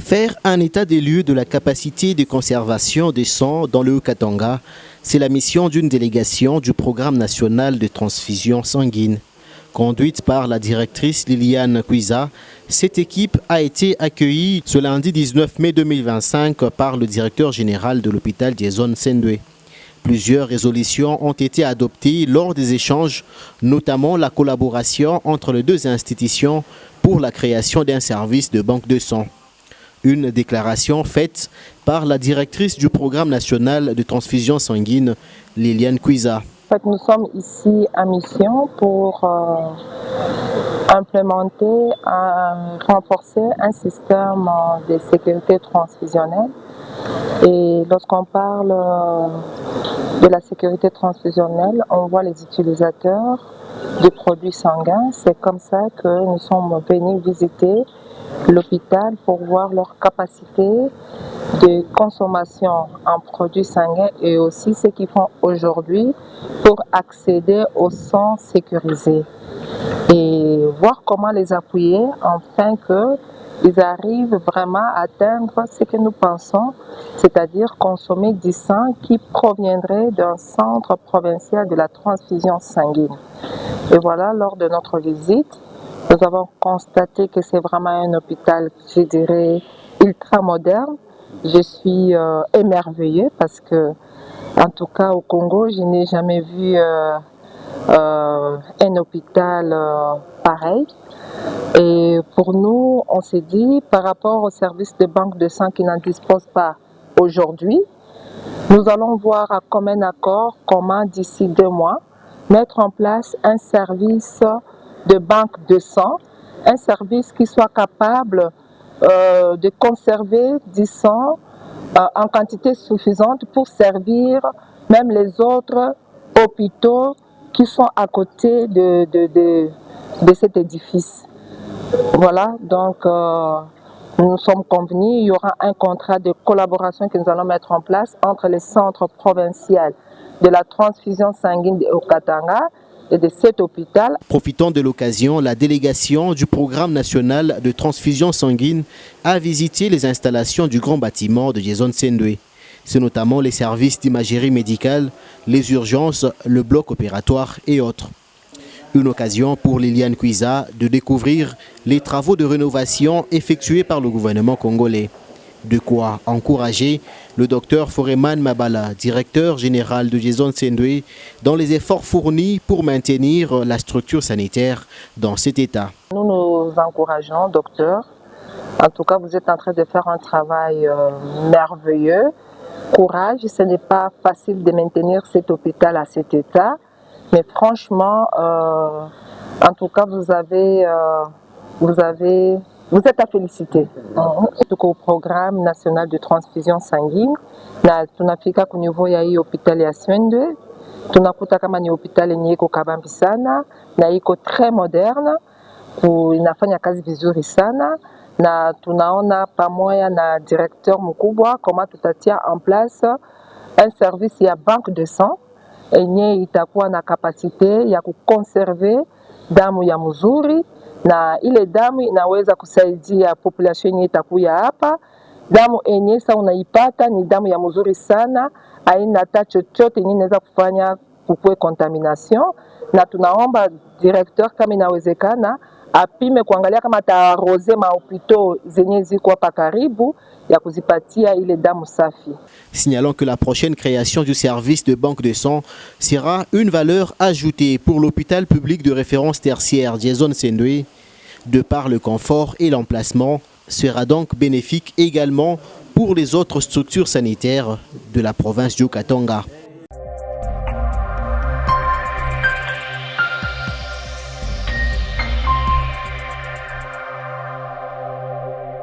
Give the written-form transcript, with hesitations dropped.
Faire un état des lieux de la capacité de conservation des sangs dans le Haut-Katanga, c'est la mission d'une délégation du Programme national de transfusion sanguine. Conduite par la directrice Liliane Kwiza, cette équipe a été accueillie ce lundi 19 mai 2025 par le directeur général de l'hôpital Jason Sendwe. Plusieurs résolutions ont été adoptées lors des échanges, notamment la collaboration entre les deux institutions pour la création d'un service de banque de sang. Une déclaration faite par la directrice du Programme national de transfusion sanguine, Liliane Kwiza. En fait, nous sommes ici en mission pour implémenter, renforcer un système de sécurité transfusionnelle. Et lorsqu'on parle de la sécurité transfusionnelle, on voit les utilisateurs de produits sanguins. C'est comme ça que nous sommes venus visiter l'hôpital pour voir leur capacité de consommation en produits sanguins et aussi ce qu'ils font aujourd'hui pour accéder au sang sécurisé et voir comment les appuyer afin qu'ils arrivent vraiment à atteindre ce que nous pensons, c'est-à-dire consommer du sang qui proviendrait d'un centre provincial de la transfusion sanguine. Et voilà, lors de notre visite, nous avons constaté que c'est vraiment un hôpital, je dirais, ultra moderne. Je suis émerveillée parce que, en tout cas au Congo, je n'ai jamais vu un hôpital pareil. Et pour nous, on s'est dit, par rapport au service de banque de sang qui n'en dispose pas aujourd'hui, nous allons voir à commun accord comment d'ici 2 mois mettre en place un service de banque de sang, un service qui soit capable de conserver du sang en quantité suffisante pour servir même les autres hôpitaux qui sont à côté de cet édifice. Voilà, donc nous sommes convenus, il y aura un contrat de collaboration que nous allons mettre en place entre les centres provinciaux de la transfusion sanguine au Katanga et de cet hôpital. Profitant de l'occasion, la délégation du Programme national de transfusion sanguine a visité les installations du grand bâtiment de Jason Sendwe. C'est notamment les services d'imagerie médicale, les urgences, le bloc opératoire et autres. Une occasion pour Liliane Kwiza de découvrir les travaux de rénovation effectués par le gouvernement congolais. De quoi encourager le docteur Foreman Mabala, directeur général de Jason Sendwe, dans les efforts fournis pour maintenir la structure sanitaire dans cet état. Nous nous encourageons, docteur. En tout cas, vous êtes en train de faire un travail merveilleux. Courage, ce n'est pas facile de maintenir cet hôpital à cet état. Mais franchement, en tout cas, vous êtes à féliciter. Au programme national de transfusion sanguine, tunafika ku niveau ya hii hospitali ya Sendwe, tunakuta kama ni hospitali yenye iko kabambi sana na iko très moderne, inafanya kazi vizuri sana na tunaona pamoja na directeur mkubwa kama tutatia en place un service ya banque de sang yenye itakuwa na kapasite ya kukonserve damu ya mzuri na ile damu inaweza kusaidia population yenye itakuya hapa. Damu yenye sasa unaipata ni damu ya mzuri sana, haina hata chochote yenye inaweza kufanya kukue contamination, na tunaomba directeur kama inawezekana apime kuangalia kama ataarose mahopitaux zenye ziko hapa karibu ya kuzipatia ile damu safi. Signalons que la prochaine création du service de banque de sang sera une valeur ajoutée pour l'hôpital public de référence tertiaire Jason Sendwe. De par le confort et l'emplacement, sera donc bénéfique également pour les autres structures sanitaires de la province du Katanga.